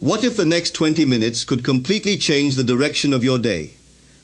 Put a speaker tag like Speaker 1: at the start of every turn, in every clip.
Speaker 1: What if the next 20 minutes could completely change the direction of your day?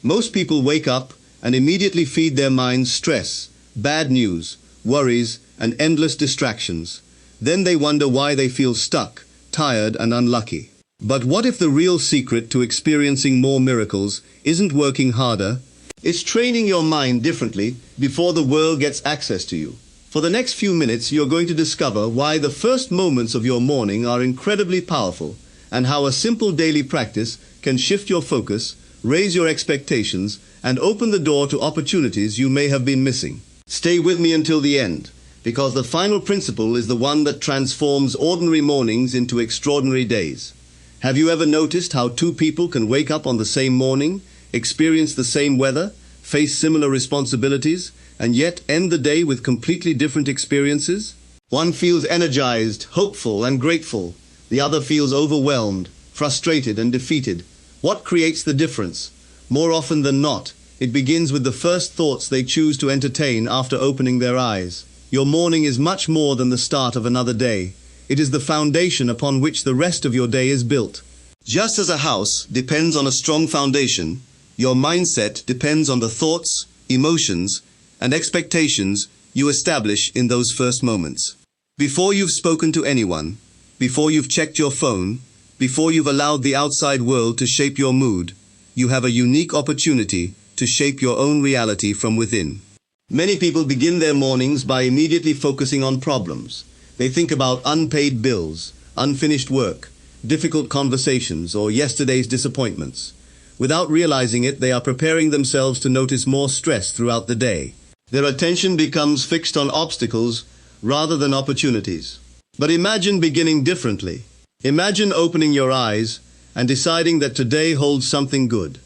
Speaker 1: Most people wake up and immediately feed their minds stress, bad news, worries, and endless distractions. Then they wonder why they feel stuck, tired, and unlucky. But what if the real secret to experiencing more miracles isn't working harder? It's training your mind differently before the world gets access to you. For the next few minutes, you're going to discover why the first moments of your morning are incredibly powerful, and how a simple daily practice can shift your focus, raise your expectations, and open the door to opportunities you may have been missing. Stay with me until the end, because the final principle is the one that transforms ordinary mornings into extraordinary days. Have you ever noticed how two people can wake up on the same morning, experience the same weather, face similar responsibilities, and yet end the day with completely different experiences? One feels energized, hopeful, and grateful. The other feels overwhelmed, frustrated, and defeated. What creates the difference? More often than not, it begins with the first thoughts they choose to entertain after opening their eyes. Your morning is much more than the start of another day. It is the foundation upon which the rest of your day is built. Just as a house depends on a strong foundation, your mindset depends on the thoughts, emotions, and expectations you establish in those first moments. Before you've spoken to anyone, before you've checked your phone, before you've allowed the outside world to shape your mood, you have a unique opportunity to shape your own reality from within. Many people begin their mornings by immediately focusing on problems. They think about unpaid bills, unfinished work, difficult conversations, or yesterday's disappointments. Without realizing it, they are preparing themselves to notice more stress throughout the day. Their attention becomes fixed on obstacles rather than opportunities. But imagine beginning differently. Imagine opening your eyes and deciding that today holds something good.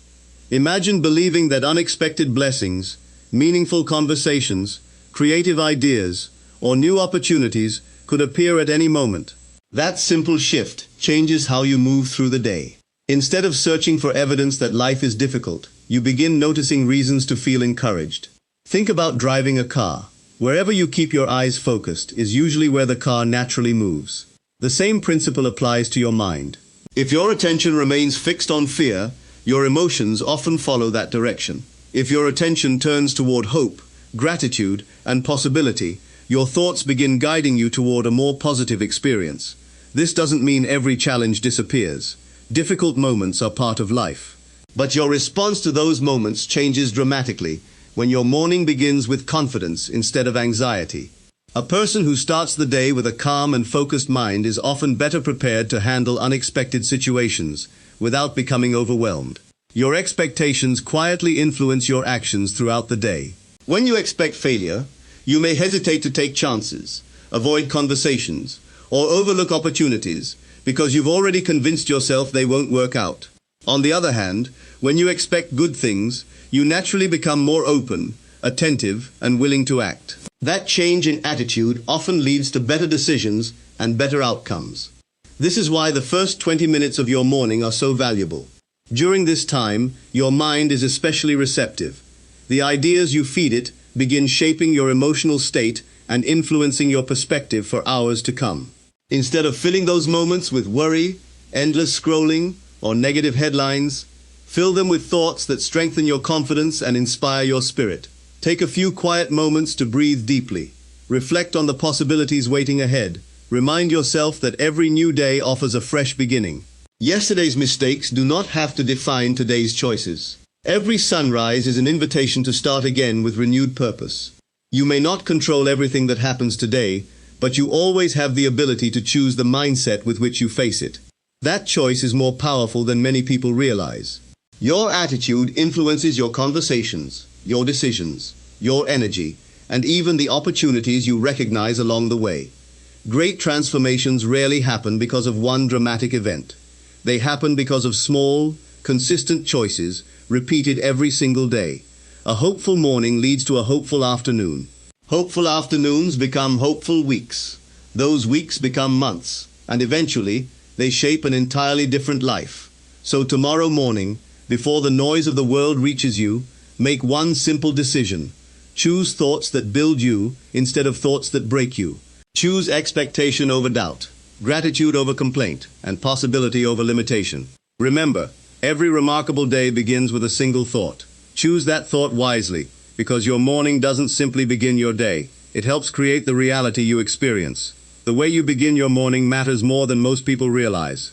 Speaker 1: Imagine believing that unexpected blessings, meaningful conversations, creative ideas, or new opportunities could appear at any moment. That simple shift changes how you move through the day. Instead of searching for evidence that life is difficult, you begin noticing reasons to feel encouraged. Think about driving a car. Wherever you keep your eyes focused is usually where the car naturally moves. The same principle applies to your mind. If your attention remains fixed on fear, your emotions often follow that direction. If your attention turns toward hope, gratitude, and possibility, your thoughts begin guiding you toward a more positive experience. This doesn't mean every challenge disappears. Difficult moments are part of life. But your response to those moments changes dramatically when your morning begins with confidence instead of anxiety. A person who starts the day with a calm and focused mind is often better prepared to handle unexpected situations without becoming overwhelmed. Your expectations quietly influence your actions throughout the day. When you expect failure, you may hesitate to take chances, avoid conversations, or overlook opportunities because you've already convinced yourself they won't work out. On the other hand, when you expect good things, you naturally become more open, attentive, and willing to act. That change in attitude often leads to better decisions and better outcomes. This is why the first 20 minutes of your morning are so valuable. During this time, your mind is especially receptive. The ideas you feed it begin shaping your emotional state and influencing your perspective for hours to come. Instead of filling those moments with worry, endless scrolling, or negative headlines, fill them with thoughts that strengthen your confidence and inspire your spirit. Take a few quiet moments to breathe deeply. Reflect on the possibilities waiting ahead. Remind yourself that every new day offers a fresh beginning. Yesterday's mistakes do not have to define today's choices. Every sunrise is an invitation to start again with renewed purpose. You may not control everything that happens today, but you always have the ability to choose the mindset with which you face it. That choice is more powerful than many people realize. Your attitude influences your conversations, your decisions, your energy, and even the opportunities you recognize along the way. Great transformations rarely happen because of one dramatic event. They happen because of small, consistent choices repeated every single day. A hopeful morning leads to a hopeful afternoon. Hopeful afternoons become hopeful weeks. Those weeks become months, and eventually, they shape an entirely different life. So tomorrow morning, before the noise of the world reaches you, make one simple decision. Choose thoughts that build you instead of thoughts that break you. Choose expectation over doubt. gratitude over complaint, and possibility over limitation. Remember, every remarkable day begins with a single thought. Choose that thought wisely, because your morning doesn't simply begin your day. It helps create the reality you experience. The way you begin your morning matters more than most people realize.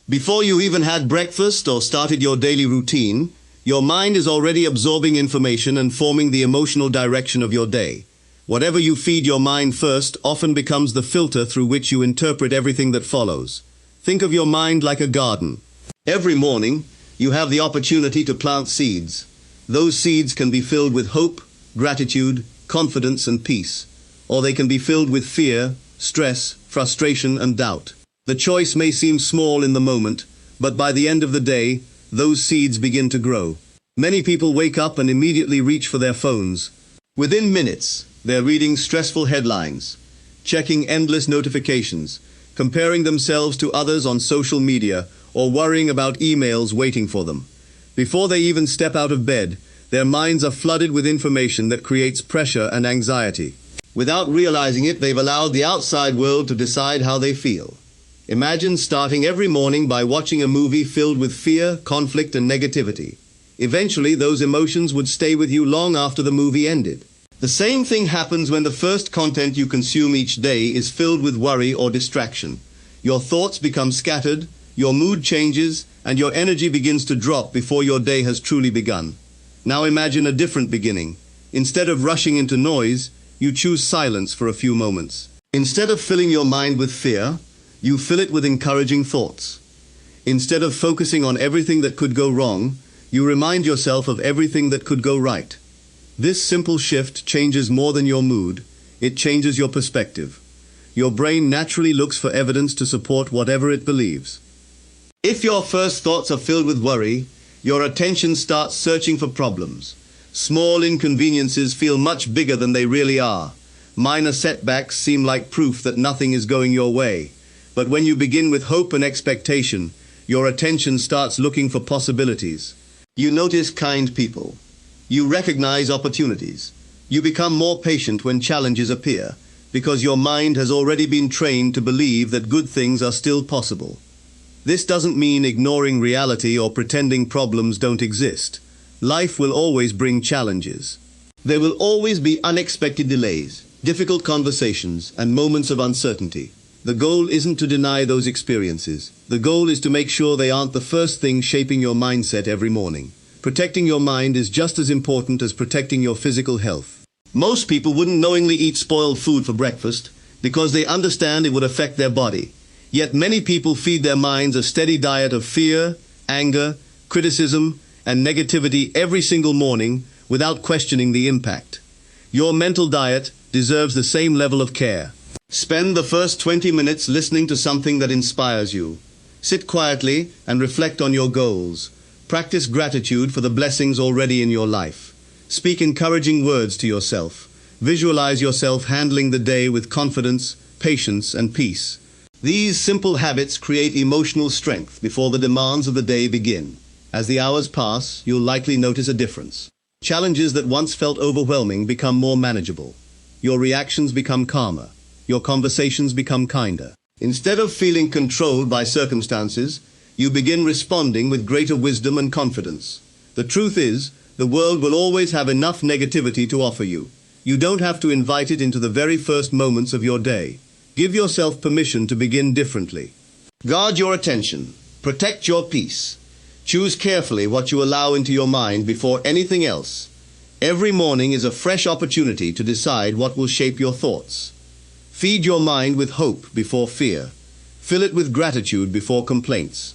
Speaker 1: Before you even had breakfast or started your daily routine, your mind is already absorbing information and forming the emotional direction of your day. Whatever you feed your mind first often becomes the filter through which you interpret everything that follows. Think of your mind like a garden. Every morning, you have the opportunity to plant seeds. Those seeds can be filled with hope, gratitude, confidence, and peace. Or they can be filled with fear, stress, frustration, and doubt. The choice may seem small in the moment, but by the end of the day, those seeds begin to grow. Many people wake up and immediately reach for their phones. Within minutes, they're reading stressful headlines, checking endless notifications, comparing themselves to others on social media, or worrying about emails waiting for them. Before they even step out of bed, their minds are flooded with information that creates pressure and anxiety. Without realizing it, they've allowed the outside world to decide how they feel. Imagine starting every morning by watching a movie filled with fear, conflict, and negativity. Eventually, those emotions would stay with you long after the movie ended. The same thing happens when the first content you consume each day is filled with worry or distraction. Your thoughts become scattered, your mood changes, and your energy begins to drop before your day has truly begun. Now imagine a different beginning. Instead of rushing into noise, you choose silence for a few moments. Instead of filling your mind with fear, you fill it with encouraging thoughts. Instead of focusing on everything that could go wrong, you remind yourself of everything that could go right. This simple shift changes more than your mood, it changes your perspective. Your brain naturally looks for evidence to support whatever it believes. If your first thoughts are filled with worry, your attention starts searching for problems. Small inconveniences feel much bigger than they really are. Minor setbacks seem like proof that nothing is going your way. But when you begin with hope and expectation, your attention starts looking for possibilities. You notice kind people. You recognize opportunities. You become more patient when challenges appear, because your mind has already been trained to believe that good things are still possible. This doesn't mean ignoring reality or pretending problems don't exist. Life will always bring challenges. There will always be unexpected delays, difficult conversations, and moments of uncertainty. The goal isn't to deny those experiences. The goal is to make sure they aren't the first thing shaping your mindset every morning. Protecting your mind is just as important as protecting your physical health. Most people wouldn't knowingly eat spoiled food for breakfast because they understand it would affect their body. Yet many people feed their minds a steady diet of fear, anger, criticism, and negativity every single morning without questioning the impact. Your mental diet deserves the same level of care. Spend the first 20 minutes listening to something that inspires you. Sit quietly and reflect on your goals. Practice gratitude for the blessings already in your life. Speak encouraging words to yourself. Visualize yourself handling the day with confidence, patience, and peace. These simple habits create emotional strength before the demands of the day begin. As the hours pass, you'll likely notice a difference. Challenges that once felt overwhelming become more manageable. Your reactions become calmer. Your conversations become kinder. Instead of feeling controlled by circumstances, you begin responding with greater wisdom and confidence. The truth is, the world will always have enough negativity to offer you. You don't have to invite it into the very first moments of your day. Give yourself permission to begin differently. Guard your attention. Protect your peace. Choose carefully what you allow into your mind before anything else. Every morning is a fresh opportunity to decide what will shape your thoughts. Feed your mind with hope before fear. Fill it with gratitude before complaints.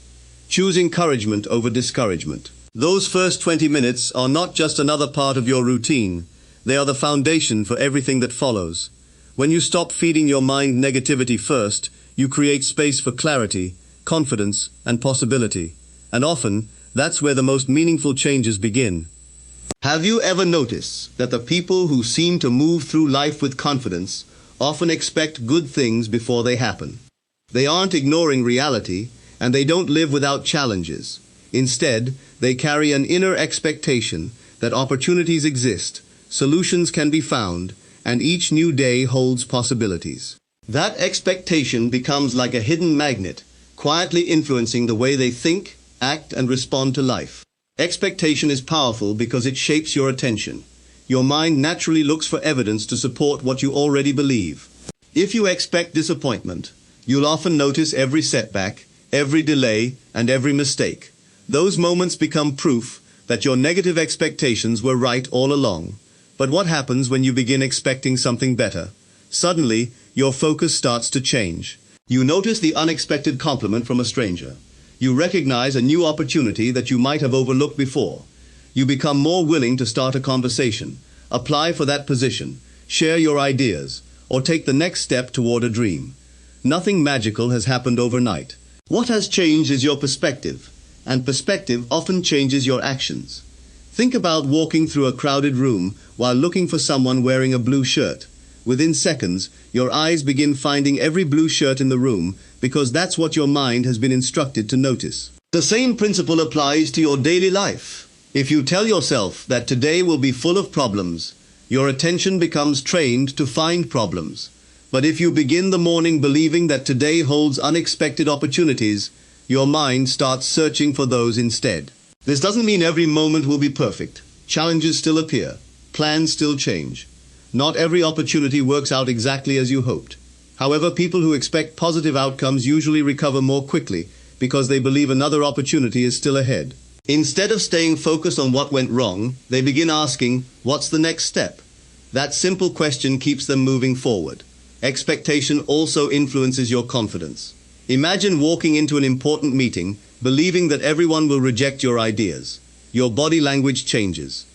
Speaker 1: Choose encouragement over discouragement. Those first 20 minutes are not just another part of your routine. They are the foundation for everything that follows. When you stop feeding your mind negativity first, you create space for clarity, confidence, and possibility. And often, that's where the most meaningful changes begin. Have you ever noticed that the people who seem to move through life with confidence often expect good things before they happen? They aren't ignoring reality, and they don't live without challenges. Instead, they carry an inner expectation that opportunities exist, solutions can be found, and each new day holds possibilities. That expectation becomes like a hidden magnet, quietly influencing the way they think, act, and respond to life. Expectation is powerful because it shapes your attention. Your mind naturally looks for evidence to support what you already believe. If you expect disappointment, you'll often notice every setback, every delay, and every mistake. Those moments become proof that your negative expectations were right all along. But what happens when you begin expecting something better? Suddenly, your focus starts to change. You notice the unexpected compliment from a stranger. You recognize a new opportunity that you might have overlooked before. You become more willing to start a conversation, apply for that position, share your ideas, or take the next step toward a dream. Nothing magical has happened overnight. What has changed is your perspective, and perspective often changes your actions. Think about walking through a crowded room while looking for someone wearing a blue shirt. Within seconds, your eyes begin finding every blue shirt in the room because that's what your mind has been instructed to notice. The same principle applies to your daily life. If you tell yourself that today will be full of problems, your attention becomes trained to find problems. But if you begin the morning believing that today holds unexpected opportunities, your mind starts searching for those instead. This doesn't mean every moment will be perfect. Challenges still appear. Plans still change. Not every opportunity works out exactly as you hoped. However, people who expect positive outcomes usually recover more quickly because they believe another opportunity is still ahead. Instead of staying focused on what went wrong, they begin asking, what's the next step? That simple question keeps them moving forward. Expectation also influences your confidence. Imagine walking into an important meeting, believing that everyone will reject your ideas. Your body language changes.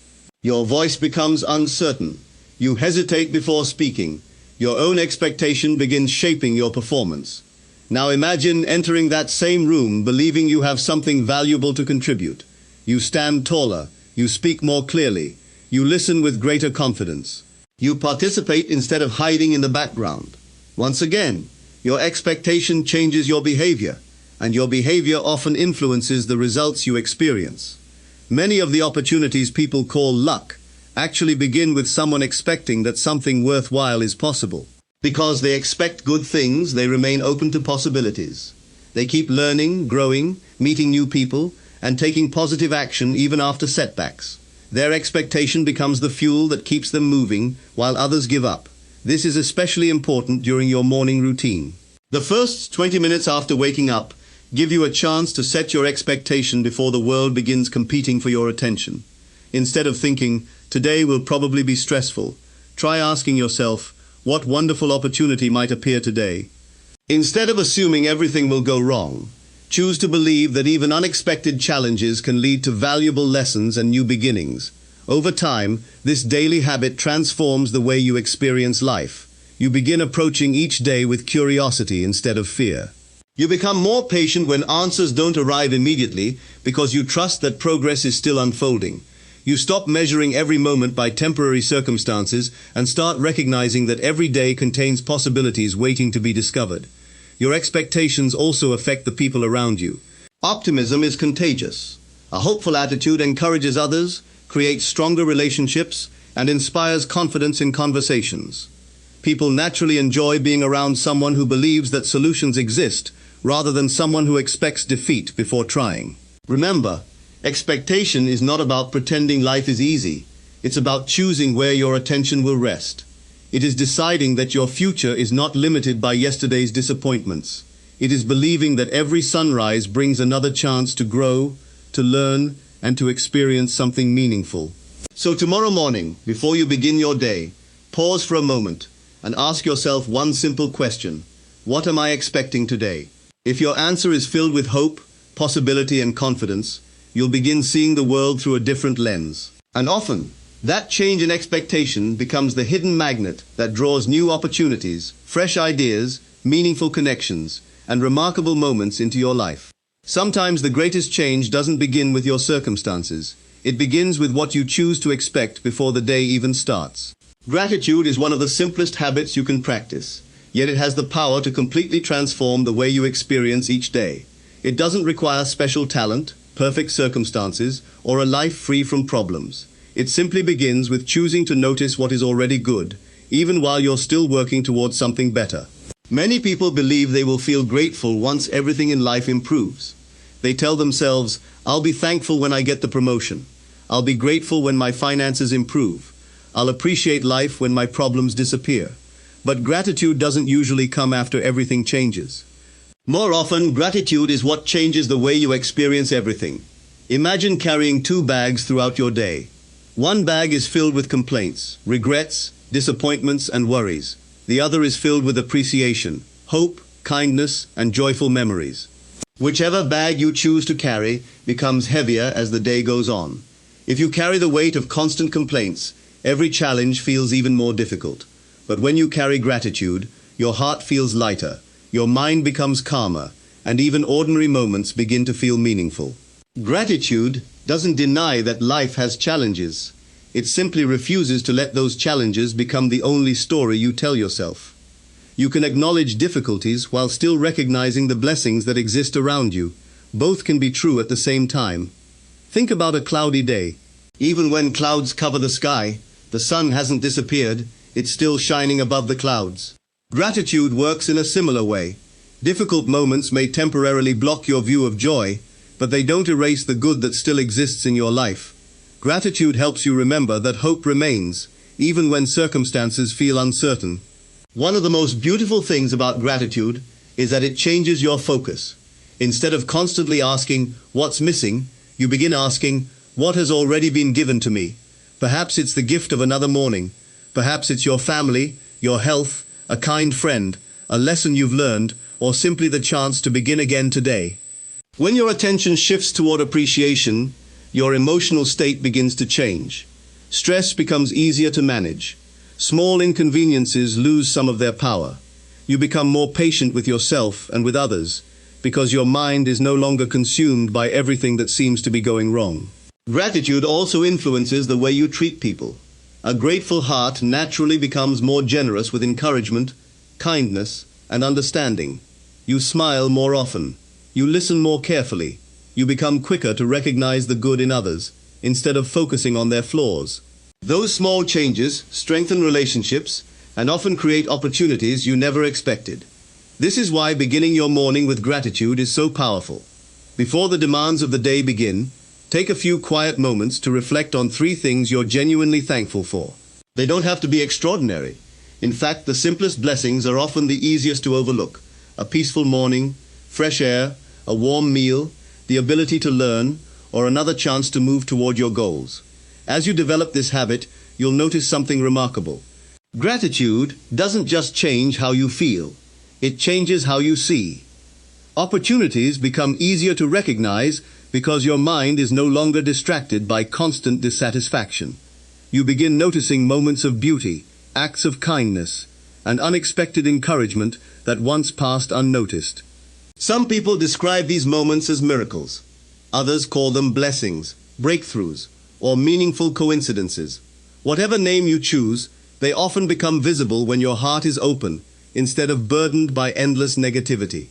Speaker 1: Your voice becomes uncertain. You hesitate before speaking. Your own expectation begins shaping your performance. Now imagine entering that same room believing you have something valuable to contribute. You stand taller, you speak more clearly, you listen with greater confidence. You participate instead of hiding in the background. Once again, your expectation changes your behavior, and your behavior often influences the results you experience. Many of the opportunities people call luck actually begin with someone expecting that something worthwhile is possible. Because they expect good things, they remain open to possibilities. They keep learning, growing, meeting new people, and taking positive action even after setbacks. Their expectation becomes the fuel that keeps them moving while others give up. This is especially important during your morning routine. The first 20 minutes after waking up give you a chance to set your expectation before the world begins competing for your attention. Instead of thinking, today will probably be stressful, try asking yourself, what wonderful opportunity might appear today? Instead of assuming everything will go wrong, choose to believe that even unexpected challenges can lead to valuable lessons and new beginnings. Over time, this daily habit transforms the way you experience life. You begin approaching each day with curiosity instead of fear. You become more patient when answers don't arrive immediately because you trust that progress is still unfolding. You stop measuring every moment by temporary circumstances and start recognizing that every day contains possibilities waiting to be discovered. Your expectations also affect the people around you. Optimism is contagious. A hopeful attitude encourages others, creates stronger relationships, and inspires confidence in conversations. People naturally enjoy being around someone who believes that solutions exist, rather than someone who expects defeat before trying. Remember, expectation is not about pretending life is easy. It's about choosing where your attention will rest. It is deciding that your future is not limited by yesterday's disappointments. It is believing that every sunrise brings another chance to grow, to learn, and to experience something meaningful. So tomorrow morning, before you begin your day, pause for a moment and ask yourself one simple question. What am I expecting today? If your answer is filled with hope, possibility, and confidence, you'll begin seeing the world through a different lens. And often, that change in expectation becomes the hidden magnet that draws new opportunities, fresh ideas, meaningful connections, and remarkable moments into your life. Sometimes the greatest change doesn't begin with your circumstances. It begins with what you choose to expect before the day even starts. Gratitude is one of the simplest habits you can practice, yet it has the power to completely transform the way you experience each day. It doesn't require special talent, perfect circumstances, or a life free from problems. It simply begins with choosing to notice what is already good, even while you're still working towards something better. Many people believe they will feel grateful once everything in life improves. They tell themselves, I'll be thankful when I get the promotion. I'll be grateful when my finances improve. I'll appreciate life when my problems disappear. But gratitude doesn't usually come after everything changes. More often, gratitude is what changes the way you experience everything. Imagine carrying 2 bags throughout your day. One bag is filled with complaints, regrets, disappointments, and worries. The other is filled with appreciation, hope, kindness, and joyful memories. Whichever bag you choose to carry becomes heavier as the day goes on. If you carry the weight of constant complaints, every challenge feels even more difficult. But when you carry gratitude, your heart feels lighter, your mind becomes calmer, and even ordinary moments begin to feel meaningful. Gratitude doesn't deny that life has challenges. It simply refuses to let those challenges become the only story you tell yourself. You can acknowledge difficulties while still recognizing the blessings that exist around you. Both can be true at the same time. Think about a cloudy day. Even when clouds cover the sky, the sun hasn't disappeared, it's still shining above the clouds. Gratitude works in a similar way. Difficult moments may temporarily block your view of joy, but they don't erase the good that still exists in your life. Gratitude helps you remember that hope remains, even when circumstances feel uncertain. One of the most beautiful things about gratitude is that it changes your focus. Instead of constantly asking, what's missing, you begin asking, what has already been given to me? Perhaps it's the gift of another morning. Perhaps it's your family, your health, a kind friend, a lesson you've learned, or simply the chance to begin again today. When your attention shifts toward appreciation, your emotional state begins to change. Stress becomes easier to manage. Small inconveniences lose some of their power. You become more patient with yourself and with others, because your mind is no longer consumed by everything that seems to be going wrong. Gratitude also influences the way you treat people. A grateful heart naturally becomes more generous with encouragement, kindness, and understanding. You smile more often. You listen more carefully. You become quicker to recognize the good in others, instead of focusing on their flaws. Those small changes strengthen relationships and often create opportunities you never expected. This is why beginning your morning with gratitude is so powerful. Before the demands of the day begin, take a few quiet moments to reflect on 3 things you're genuinely thankful for. They don't have to be extraordinary. In fact, the simplest blessings are often the easiest to overlook. A peaceful morning, fresh air, a warm meal, the ability to learn, or another chance to move toward your goals. As you develop this habit, you'll notice something remarkable. Gratitude doesn't just change how you feel, it changes how you see. Opportunities become easier to recognize because your mind is no longer distracted by constant dissatisfaction. You begin noticing moments of beauty, acts of kindness, and unexpected encouragement that once passed unnoticed. Some people describe these moments as miracles. Others call them blessings, breakthroughs, or meaningful coincidences. Whatever name you choose, they often become visible when your heart is open, instead of burdened by endless negativity.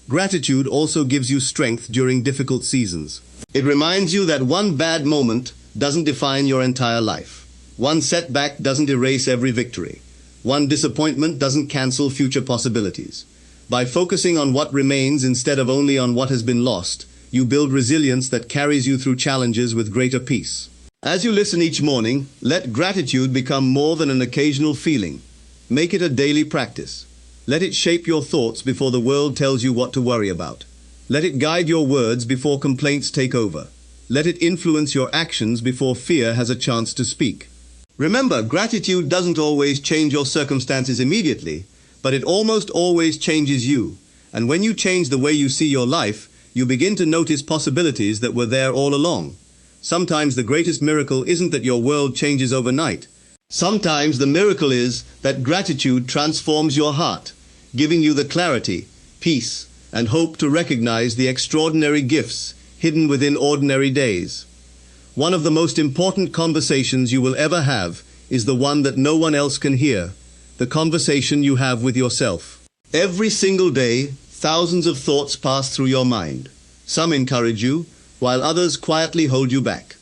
Speaker 1: Gratitude also gives you strength during difficult seasons. It reminds you that one bad moment doesn't define your entire life. One setback doesn't erase every victory. One disappointment doesn't cancel future possibilities. By focusing on what remains instead of only on what has been lost, you build resilience that carries you through challenges with greater peace. As you listen each morning, let gratitude become more than an occasional feeling. Make it a daily practice. Let it shape your thoughts before the world tells you what to worry about. Let it guide your words before complaints take over. Let it influence your actions before fear has a chance to speak. Remember, gratitude doesn't always change your circumstances immediately, but it almost always changes you. And when you change the way you see your life, you begin to notice possibilities that were there all along. Sometimes the greatest miracle isn't that your world changes overnight. Sometimes the miracle is that gratitude transforms your heart, giving you the clarity, peace, and hope to recognize the extraordinary gifts hidden within ordinary days. One of the most important conversations you will ever have is the one that no one else can hear, the conversation you have with yourself. Every single day, thousands of thoughts pass through your mind. Some encourage you, while others quietly hold you back.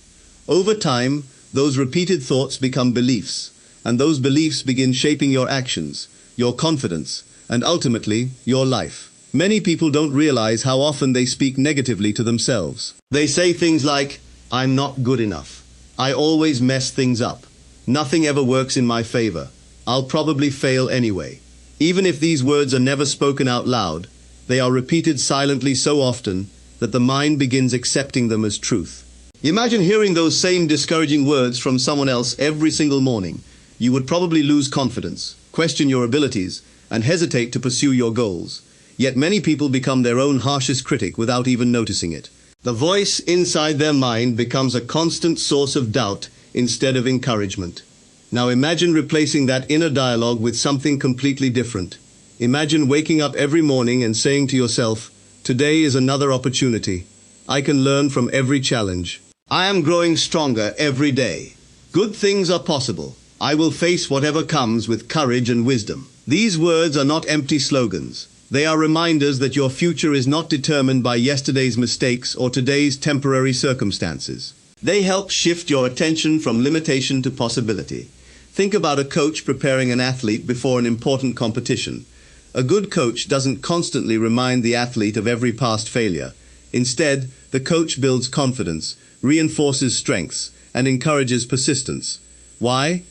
Speaker 1: Over time, those repeated thoughts become beliefs, and those beliefs begin shaping your actions, your confidence, and ultimately, your life. Many people don't realize how often they speak negatively to themselves. They say things like, "I'm not good enough. I always mess things up. Nothing ever works in my favor. I'll probably fail anyway." Even if these words are never spoken out loud, they are repeated silently so often that the mind begins accepting them as truth. Imagine hearing those same discouraging words from someone else every single morning. You would probably lose confidence, question your abilities, and hesitate to pursue your goals. Yet many people become their own harshest critic without even noticing it. The voice inside their mind becomes a constant source of doubt instead of encouragement. Now imagine replacing that inner dialogue with something completely different. Imagine waking up every morning and saying to yourself, "Today is another opportunity. I can learn from every challenge. I am growing stronger every day. Good things are possible. I will face whatever comes with courage and wisdom." These words are not empty slogans. They are reminders that your future is not determined by yesterday's mistakes or today's temporary circumstances. They help shift your attention from limitation to possibility. Think about a coach preparing an athlete before an important competition. A good coach doesn't constantly remind the athlete of every past failure. Instead, the coach builds confidence, reinforces strengths, and encourages persistence. Why?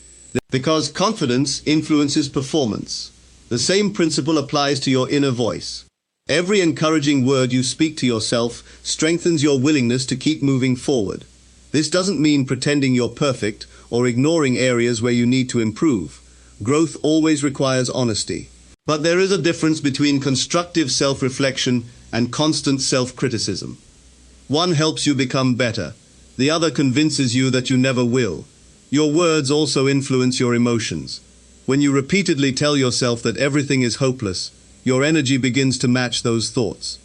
Speaker 1: Because confidence influences performance. The same principle applies to your inner voice. Every encouraging word you speak to yourself strengthens your willingness to keep moving forward. This doesn't mean pretending you're perfect or ignoring areas where you need to improve. Growth always requires honesty. But there is a difference between constructive self-reflection and constant self-criticism. One helps you become better. The other convinces you that you never will. Your words also influence your emotions. When you repeatedly tell yourself that everything is hopeless, your energy begins to match those thoughts.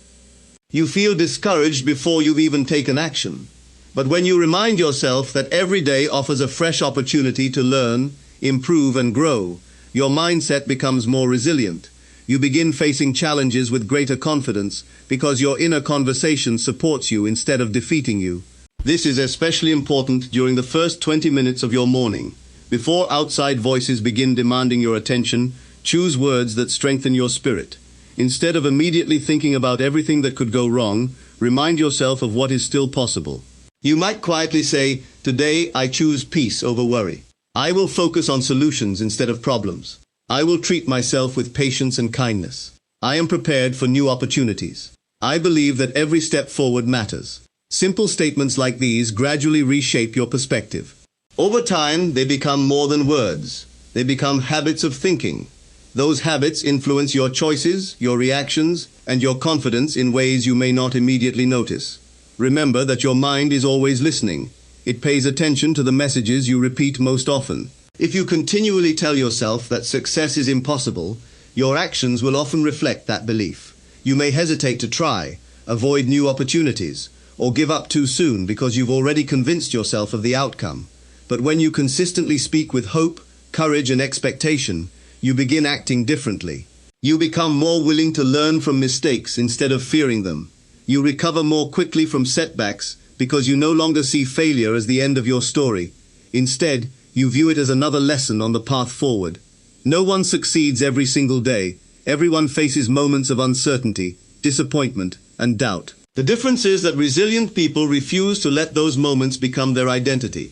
Speaker 1: You feel discouraged before you've even taken action. But when you remind yourself that every day offers a fresh opportunity to learn, improve, and grow, your mindset becomes more resilient. You begin facing challenges with greater confidence because your inner conversation supports you instead of defeating you. This is especially important during the first 20 minutes of your morning. Before outside voices begin demanding your attention, choose words that strengthen your spirit. Instead of immediately thinking about everything that could go wrong, remind yourself of what is still possible. You might quietly say, "Today I choose peace over worry. I will focus on solutions instead of problems. I will treat myself with patience and kindness. I am prepared for new opportunities. I believe that every step forward matters." Simple statements like these gradually reshape your perspective. Over time, they become more than words. They become habits of thinking. Those habits influence your choices, your reactions, and your confidence in ways you may not immediately notice. Remember that your mind is always listening. It pays attention to the messages you repeat most often. If you continually tell yourself that success is impossible, your actions will often reflect that belief. You may hesitate to try, avoid new opportunities, or give up too soon because you've already convinced yourself of the outcome. But when you consistently speak with hope, courage, and expectation, you begin acting differently. You become more willing to learn from mistakes instead of fearing them. You recover more quickly from setbacks because you no longer see failure as the end of your story. Instead, you view it as another lesson on the path forward. No one succeeds every single day. Everyone faces moments of uncertainty, disappointment, and doubt. The difference is that resilient people refuse to let those moments become their identity.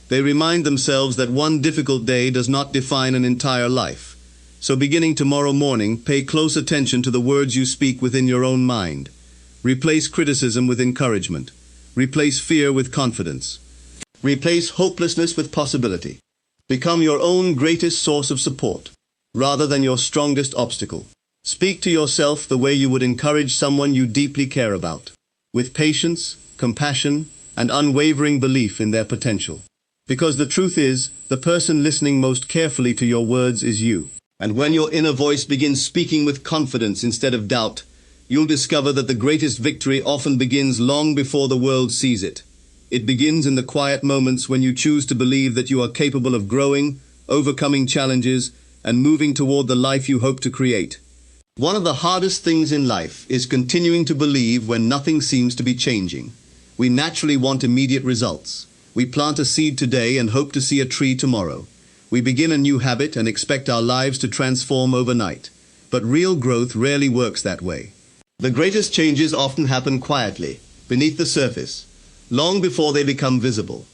Speaker 1: They remind themselves that one difficult day does not define an entire life. So beginning tomorrow morning, pay close attention to the words you speak within your own mind. Replace criticism with encouragement. Replace fear with confidence. Replace hopelessness with possibility. Become your own greatest source of support, rather than your strongest obstacle. Speak to yourself the way you would encourage someone you deeply care about, with patience, compassion, and unwavering belief in their potential. Because the truth is, the person listening most carefully to your words is you. And when your inner voice begins speaking with confidence instead of doubt, you'll discover that the greatest victory often begins long before the world sees it. It begins in the quiet moments when you choose to believe that you are capable of growing, overcoming challenges, and moving toward the life you hope to create. One of the hardest things in life is continuing to believe when nothing seems to be changing. We naturally want immediate results. We plant a seed today and hope to see a tree tomorrow. We begin a new habit and expect our lives to transform overnight. but real growth rarely works that way. The greatest changes often happen quietly, beneath the surface, long before they become visible.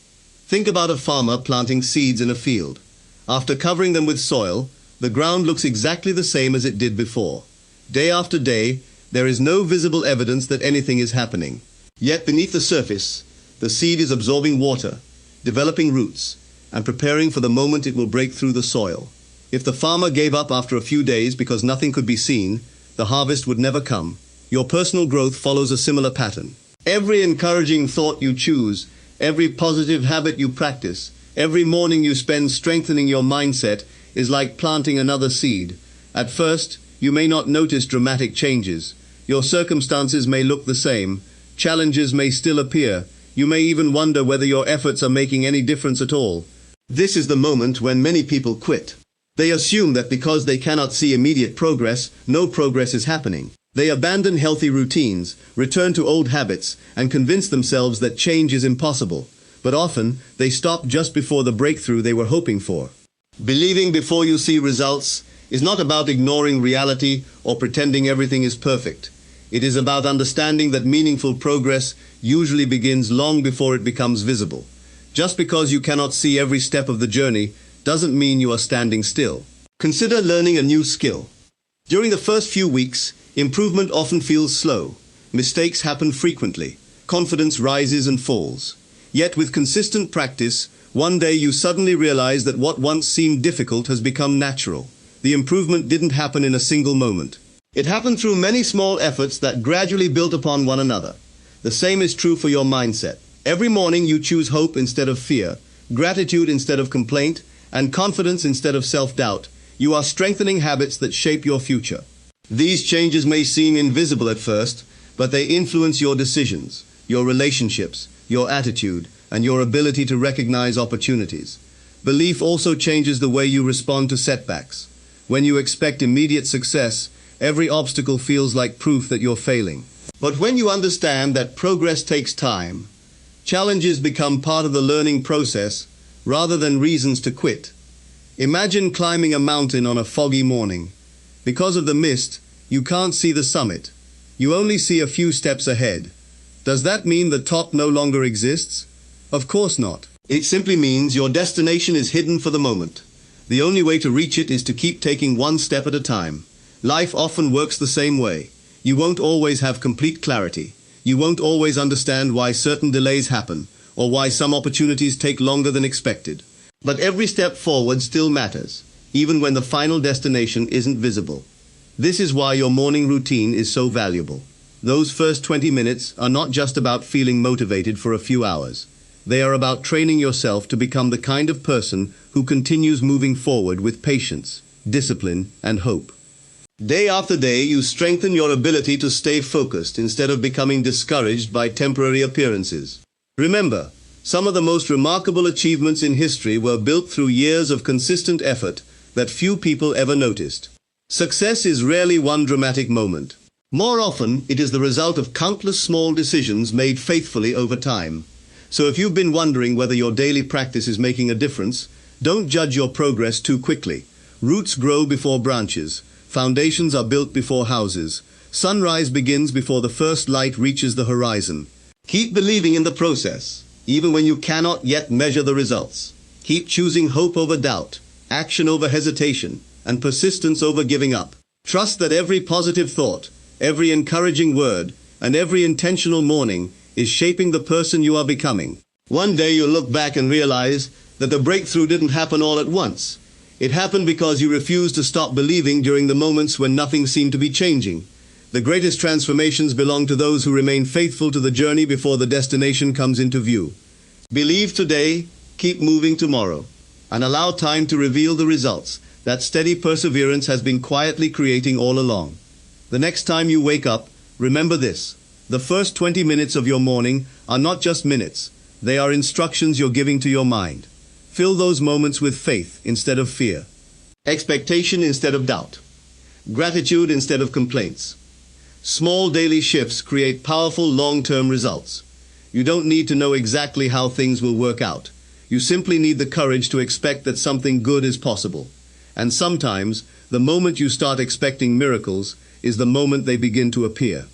Speaker 1: Think about a farmer planting seeds in a field. After covering them with soil, the ground looks exactly the same as it did before. Day after day, there is no visible evidence that anything is happening. Yet beneath the surface, the seed is absorbing water, developing roots, and preparing for the moment it will break through the soil. If the farmer gave up after a few days because nothing could be seen, the harvest would never come. Your personal growth follows a similar pattern. Every encouraging thought you choose, every positive habit you practice, every morning you spend strengthening your mindset is like planting another seed. At first, you may not notice dramatic changes. Your circumstances may look the same. Challenges may still appear. You may even wonder whether your efforts are making any difference at all. This is the moment when many people quit. They assume that because they cannot see immediate progress, no progress is happening. They abandon healthy routines, return to old habits, and convince themselves that change is impossible. But often, they stop just before the breakthrough they were hoping for. Believing before you see results is not about ignoring reality or pretending everything is perfect. It is about understanding that meaningful progress usually begins long before it becomes visible. Just because you cannot see every step of the journey doesn't mean you are standing still. Consider learning a new skill. During the first few weeks, improvement often feels slow. Mistakes happen frequently. Confidence rises and falls. Yet with consistent practice, one day you suddenly realize that what once seemed difficult has become natural. The improvement didn't happen in a single moment. It happened through many small efforts that gradually built upon one another. The same is true for your mindset. Every morning you choose hope instead of fear, gratitude instead of complaint, and confidence instead of self-doubt. You are strengthening habits that shape your future. These changes may seem invisible at first, but they influence your decisions, your relationships, your attitude, and your ability to recognize opportunities. Belief also changes the way you respond to setbacks. When you expect immediate success, every obstacle feels like proof that you're failing. But when you understand that progress takes time, challenges become part of the learning process rather than reasons to quit. Imagine climbing a mountain on a foggy morning. Because of the mist, you can't see the summit. You only see a few steps ahead. Does that mean the top no longer exists? Of course not. It simply means your destination is hidden for the moment. The only way to reach it is to keep taking one step at a time. Life often works the same way. You won't always have complete clarity. You won't always understand why certain delays happen, or why some opportunities take longer than expected. But every step forward still matters, even when the final destination isn't visible. This is why your morning routine is so valuable. Those first 20 minutes are not just about feeling motivated for a few hours. They are about training yourself to become the kind of person who continues moving forward with patience, discipline, and hope. Day after day, you strengthen your ability to stay focused instead of becoming discouraged by temporary appearances. Remember, some of the most remarkable achievements in history were built through years of consistent effort that few people ever noticed. Success is rarely one dramatic moment. More often, it is the result of countless small decisions made faithfully over time. So if you've been wondering whether your daily practice is making a difference, don't judge your progress too quickly. Roots grow before branches. Foundations are built before houses. Sunrise begins before the first light reaches the horizon. Keep believing in the process, even when you cannot yet measure the results. Keep choosing hope over doubt, action over hesitation, and persistence over giving up. Trust that every positive thought, every encouraging word, and every intentional morning is shaping the person you are becoming. One day you'll look back and realize that the breakthrough didn't happen all at once. It happened because you refused to stop believing during the moments when nothing seemed to be changing. The greatest transformations belong to those who remain faithful to the journey before the destination comes into view. Believe today, keep moving tomorrow, and allow time to reveal the results that steady perseverance has been quietly creating all along. The next time you wake up, remember this. The first 20 minutes of your morning are not just minutes. They are instructions you're giving to your mind. Fill those moments with faith instead of fear, expectation instead of doubt, gratitude instead of complaints. Small daily shifts create powerful long-term results. You don't need to know exactly how things will work out. You simply need the courage to expect that something good is possible. And sometimes, The moment you start expecting miracles is the moment they begin to appear.